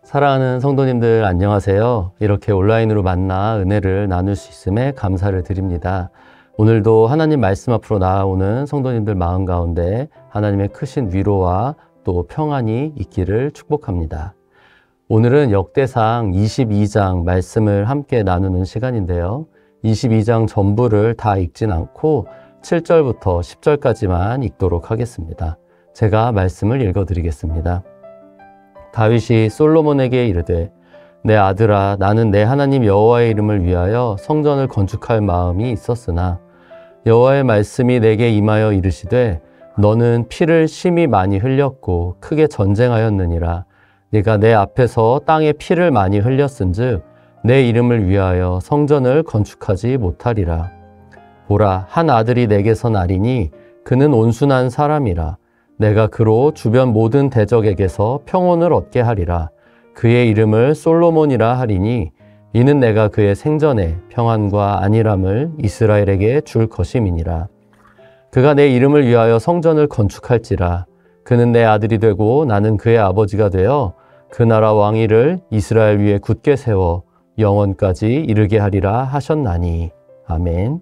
사랑하는 성도님들 안녕하세요. 이렇게 온라인으로 만나 은혜를 나눌 수 있음에 감사를 드립니다. 오늘도 하나님 말씀 앞으로 나아오는 성도님들 마음 가운데 하나님의 크신 위로와 또 평안이 있기를 축복합니다. 오늘은 역대상 22장 말씀을 함께 나누는 시간인데요. 22장 전부를 다 읽진 않고 7절부터 10절까지만 읽도록 하겠습니다. 제가 말씀을 읽어드리겠습니다. 다윗이 솔로몬에게 이르되 내 아들아 나는 내 하나님 여호와의 이름을 위하여 성전을 건축할 마음이 있었으나 여호와의 말씀이 내게 임하여 이르시되 너는 피를 심히 많이 흘렸고 크게 전쟁하였느니라. 네가 내 앞에서 땅에 피를 많이 흘렸은즉 내 이름을 위하여 성전을 건축하지 못하리라. 보라, 한 아들이 내게서 나리니 그는 온순한 사람이라. 내가 그로 주변 모든 대적에게서 평온을 얻게 하리라. 그의 이름을 솔로몬이라 하리니 이는 내가 그의 생전에 평안과 안일함을 이스라엘에게 줄 것임이니라. 그가 내 이름을 위하여 성전을 건축할지라. 그는 내 아들이 되고 나는 그의 아버지가 되어 그 나라 왕위를 이스라엘 위에 굳게 세워 영원까지 이르게 하리라 하셨나니. 아멘.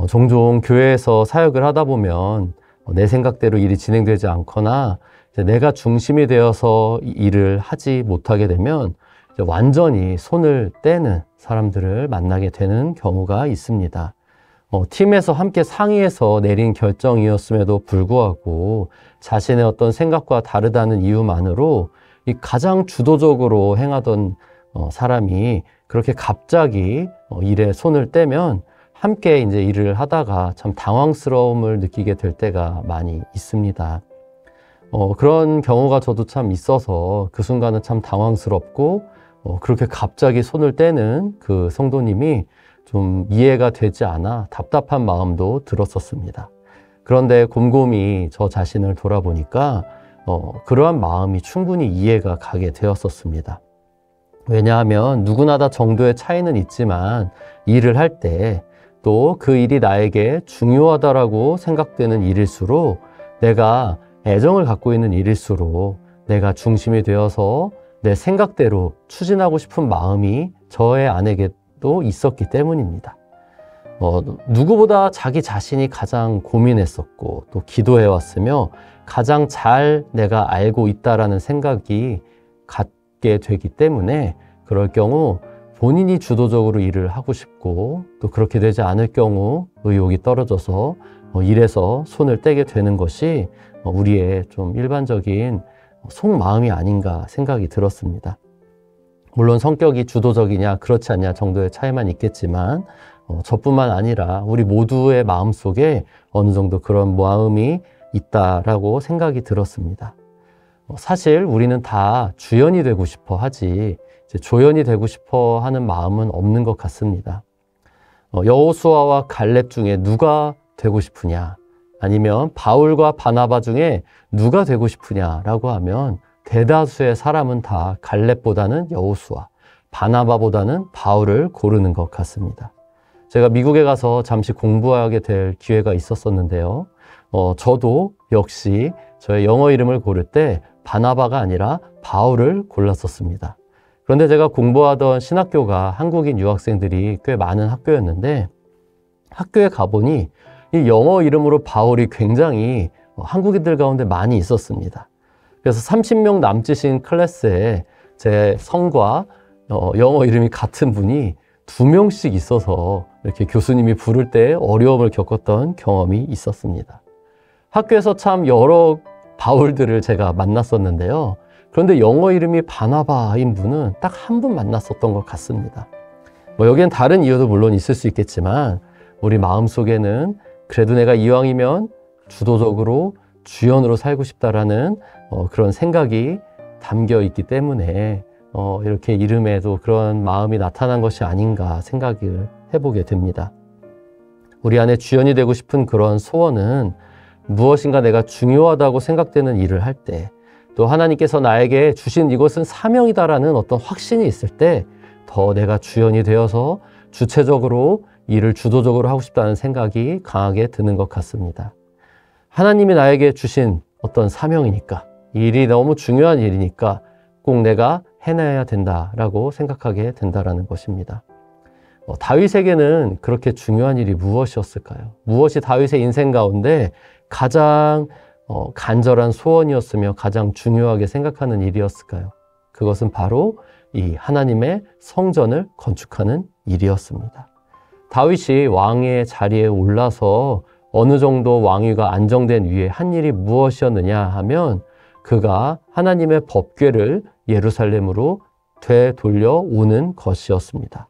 종종 교회에서 사역을 하다 보면 내 생각대로 일이 진행되지 않거나 내가 중심이 되어서 일을 하지 못하게 되면 완전히 손을 떼는 사람들을 만나게 되는 경우가 있습니다. 팀에서 함께 상의해서 내린 결정이었음에도 불구하고 자신의 어떤 생각과 다르다는 이유만으로 이 가장 주도적으로 행하던 사람이 그렇게 갑자기 일에 손을 떼면 함께 이제 일을 하다가 참 당황스러움을 느끼게 될 때가 많이 있습니다. 그런 경우가 저도 참 있어서 그 순간은 참 당황스럽고 그렇게 갑자기 손을 떼는 그 성도님이 좀 이해가 되지 않아 답답한 마음도 들었었습니다. 그런데 곰곰이 저 자신을 돌아보니까 그러한 마음이 충분히 이해가 가게 되었었습니다. 왜냐하면 누구나 다 정도의 차이는 있지만 일을 할 때 또 그 일이 나에게 중요하다라고 생각되는 일일수록 내가 애정을 갖고 있는 일일수록 내가 중심이 되어서 내 생각대로 추진하고 싶은 마음이 저의 안에게도 있었기 때문입니다. 누구보다 자기 자신이 가장 고민했었고 또 기도해왔으며 가장 잘 내가 알고 있다라는 생각이 갖게 되기 때문에 그럴 경우 본인이 주도적으로 일을 하고 싶고 또 그렇게 되지 않을 경우 의욕이 떨어져서 일에서 손을 떼게 되는 것이 우리의 좀 일반적인 속마음이 아닌가 생각이 들었습니다. 물론 성격이 주도적이냐 그렇지 않냐 정도의 차이만 있겠지만 저뿐만 아니라 우리 모두의 마음속에 어느 정도 그런 마음이 있다라고 생각이 들었습니다. 사실 우리는 다 주연이 되고 싶어 하지 조연이 되고 싶어 하는 마음은 없는 것 같습니다. 여호수아와 갈렙 중에 누가 되고 싶으냐 아니면 바울과 바나바 중에 누가 되고 싶으냐라고 하면 대다수의 사람은 다 갈렙보다는 여호수아, 바나바보다는 바울을 고르는 것 같습니다. 제가 미국에 가서 잠시 공부하게 될 기회가 있었었는데요. 저도 역시 저의 영어 이름을 고를 때 바나바가 아니라 바울을 골랐었습니다. 그런데 제가 공부하던 신학교가 한국인 유학생들이 꽤 많은 학교였는데 학교에 가보니 이 영어 이름으로 바울이 굉장히 한국인들 가운데 많이 있었습니다. 그래서 30명 남짓인 클래스에 제 성과 영어 이름이 같은 분이 2명씩 있어서 이렇게 교수님이 부를 때 어려움을 겪었던 경험이 있었습니다. 학교에서 참 여러 바울들을 제가 만났었는데요. 그런데 영어 이름이 바나바인 분은 딱 한 분 만났었던 것 같습니다. 여기엔 다른 이유도 물론 있을 수 있겠지만 우리 마음속에는 그래도 내가 이왕이면 주도적으로 주연으로 살고 싶다라는 그런 생각이 담겨 있기 때문에 이렇게 이름에도 그런 마음이 나타난 것이 아닌가 생각을 해보게 됩니다. 우리 안에 주연이 되고 싶은 그런 소원은 무엇인가 내가 중요하다고 생각되는 일을 할 때 또 하나님께서 나에게 주신 이것은 사명이다라는 어떤 확신이 있을 때 더 내가 주연이 되어서 주체적으로 일을 주도적으로 하고 싶다는 생각이 강하게 드는 것 같습니다. 하나님이 나에게 주신 어떤 사명이니까 이 일이 너무 중요한 일이니까 꼭 내가 해내야 된다라고 생각하게 된다라는 것입니다. 다윗에게는 그렇게 중요한 일이 무엇이었을까요? 무엇이 다윗의 인생 가운데 가장 간절한 소원이었으며 가장 중요하게 생각하는 일이었을까요? 그것은 바로 이 하나님의 성전을 건축하는 일이었습니다. 다윗이 왕의 자리에 올라서 어느 정도 왕위가 안정된 위에 한 일이 무엇이었느냐 하면 그가 하나님의 법궤를 예루살렘으로 되돌려오는 것이었습니다.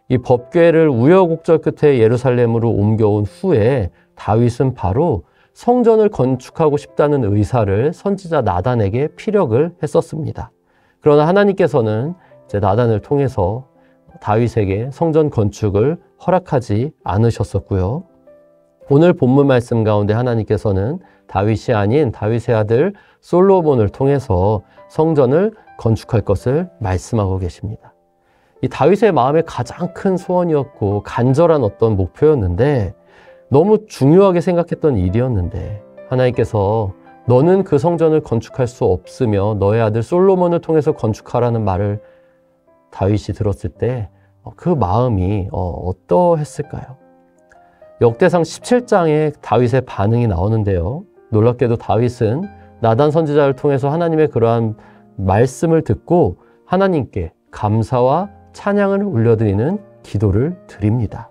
이 법궤를 우여곡절 끝에 예루살렘으로 옮겨온 후에 다윗은 바로 성전을 건축하고 싶다는 의사를 선지자 나단에게 피력을 했었습니다. 그러나 하나님께서는 이제 나단을 통해서 다윗에게 성전 건축을 허락하지 않으셨었고요. 오늘 본문 말씀 가운데 하나님께서는 다윗이 아닌 다윗의 아들 솔로몬을 통해서 성전을 건축할 것을 말씀하고 계십니다. 이 다윗의 마음의 가장 큰 소원이었고 간절한 어떤 목표였는데 너무 중요하게 생각했던 일이었는데 하나님께서 너는 그 성전을 건축할 수 없으며 너의 아들 솔로몬을 통해서 건축하라는 말을 다윗이 들었을 때 그 마음이 어떠했을까요? 역대상 17장에 다윗의 반응이 나오는데요. 놀랍게도 다윗은 나단 선지자를 통해서 하나님의 그러한 말씀을 듣고 하나님께 감사와 찬양을 올려드리는 기도를 드립니다.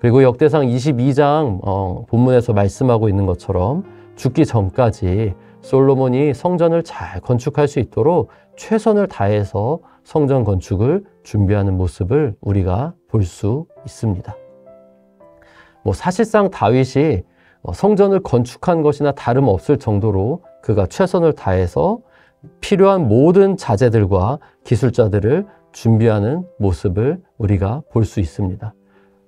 그리고 역대상 22장 본문에서 말씀하고 있는 것처럼 죽기 전까지 솔로몬이 성전을 잘 건축할 수 있도록 최선을 다해서 성전 건축을 준비하는 모습을 우리가 볼 수 있습니다. 사실상 다윗이 성전을 건축한 것이나 다름없을 정도로 그가 최선을 다해서 필요한 모든 자재들과 기술자들을 준비하는 모습을 우리가 볼 수 있습니다.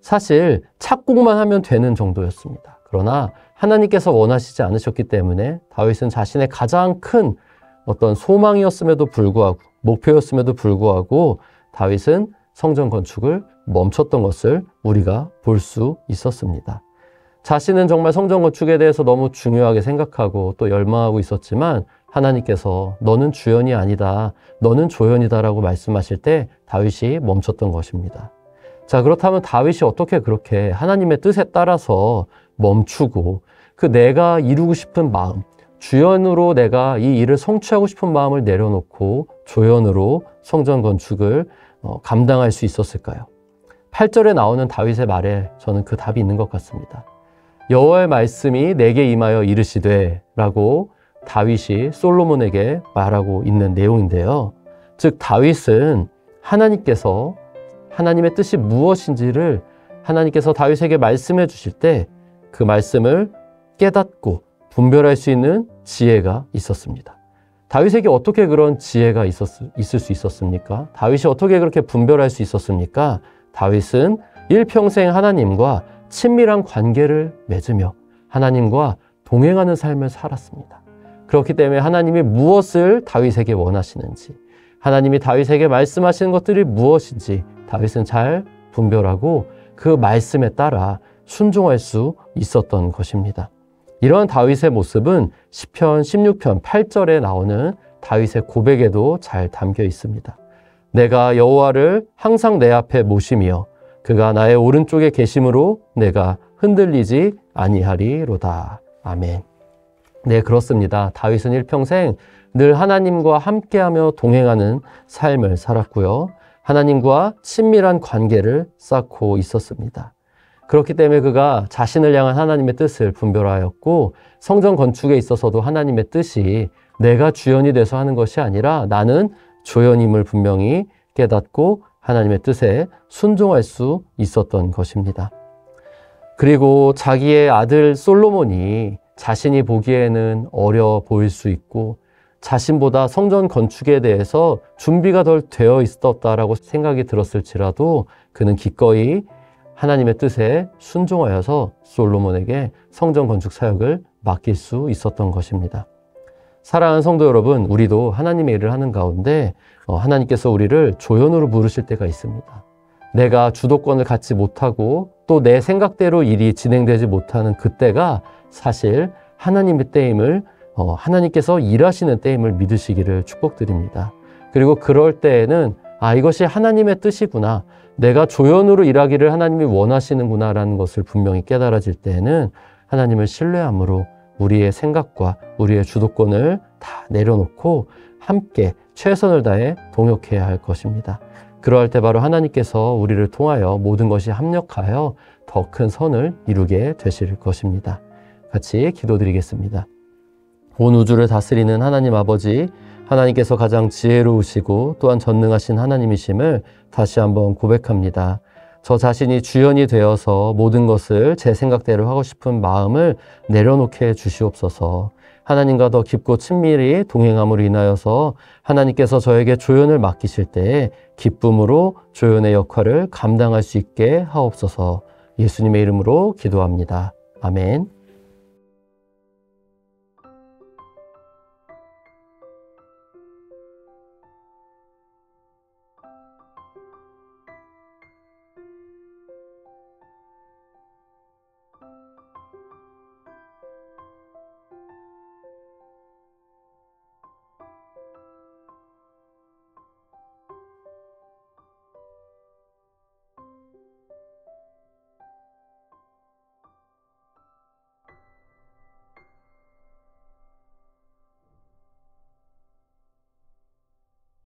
사실 착공만 하면 되는 정도였습니다. 그러나 하나님께서 원하시지 않으셨기 때문에 다윗은 자신의 가장 큰 어떤 소망이었음에도 불구하고 목표였음에도 불구하고 다윗은 성전 건축을 멈췄던 것을 우리가 볼 수 있었습니다. 자신은 정말 성전 건축에 대해서 너무 중요하게 생각하고 또 열망하고 있었지만 하나님께서 너는 주연이 아니다, 너는 조연이다라고 말씀하실 때 다윗이 멈췄던 것입니다. 자, 그렇다면 다윗이 어떻게 그렇게 하나님의 뜻에 따라서 멈추고 그 내가 이루고 싶은 마음, 주연으로 내가 이 일을 성취하고 싶은 마음을 내려놓고 조연으로 성전 건축을 감당할 수 있었을까요? 8절에 나오는 다윗의 말에 저는 그 답이 있는 것 같습니다. 여호와의 말씀이 내게 임하여 이르시되 라고 다윗이 솔로몬에게 말하고 있는 내용인데요. 즉 다윗은 하나님께서 하나님의 뜻이 무엇인지를 하나님께서 다윗에게 말씀해 주실 때 그 말씀을 깨닫고 분별할 수 있는 지혜가 있었습니다. 다윗에게 어떻게 그런 지혜가 있을 수 있었습니까? 다윗이 어떻게 그렇게 분별할 수 있었습니까? 다윗은 일평생 하나님과 친밀한 관계를 맺으며 하나님과 동행하는 삶을 살았습니다. 그렇기 때문에 하나님이 무엇을 다윗에게 원하시는지, 하나님이 다윗에게 말씀하시는 것들이 무엇인지 다윗은 잘 분별하고 그 말씀에 따라 순종할 수 있었던 것입니다. 이러한 다윗의 모습은 시편 16편 8절에 나오는 다윗의 고백에도 잘 담겨 있습니다. 내가 여호와를 항상 내 앞에 모시며 그가 나의 오른쪽에 계심으로 내가 흔들리지 아니하리로다. 아멘. 네, 그렇습니다. 다윗은 일평생 늘 하나님과 함께하며 동행하는 삶을 살았고요. 하나님과 친밀한 관계를 쌓고 있었습니다. 그렇기 때문에 그가 자신을 향한 하나님의 뜻을 분별하였고 성전 건축에 있어서도 하나님의 뜻이 내가 주연이 돼서 하는 것이 아니라 나는 조연임을 분명히 깨닫고 하나님의 뜻에 순종할 수 있었던 것입니다. 그리고 자기의 아들 솔로몬이 자신이 보기에는 어려 보일 수 있고 자신보다 성전 건축에 대해서 준비가 덜 되어 있었다라고 생각이 들었을지라도 그는 기꺼이 하나님의 뜻에 순종하여서 솔로몬에게 성전 건축 사역을 맡길 수 있었던 것입니다. 사랑하는 성도 여러분, 우리도 하나님의 일을 하는 가운데 하나님께서 우리를 조연으로 부르실 때가 있습니다. 내가 주도권을 갖지 못하고 또 내 생각대로 일이 진행되지 못하는 그때가 사실 하나님의 때임을 하나님께서 일하시는 때임을 믿으시기를 축복드립니다. 그리고 그럴 때에는 이것이 하나님의 뜻이구나. 내가 조연으로 일하기를 하나님이 원하시는구나 라는 것을 분명히 깨달아질 때에는 하나님을 신뢰함으로 우리의 생각과 우리의 주도권을 다 내려놓고 함께 최선을 다해 동역해야 할 것입니다. 그러할 때 바로 하나님께서 우리를 통하여 모든 것이 합력하여 더 큰 선을 이루게 되실 것입니다. 같이 기도드리겠습니다. 온 우주를 다스리는 하나님 아버지, 하나님께서 가장 지혜로우시고 또한 전능하신 하나님이심을 다시 한번 고백합니다. 저 자신이 주연이 되어서 모든 것을 제 생각대로 하고 싶은 마음을 내려놓게 주시옵소서. 하나님과 더 깊고 친밀히 동행함으로 인하여서 하나님께서 저에게 조연을 맡기실 때에 기쁨으로 조연의 역할을 감당할 수 있게 하옵소서. 예수님의 이름으로 기도합니다. 아멘.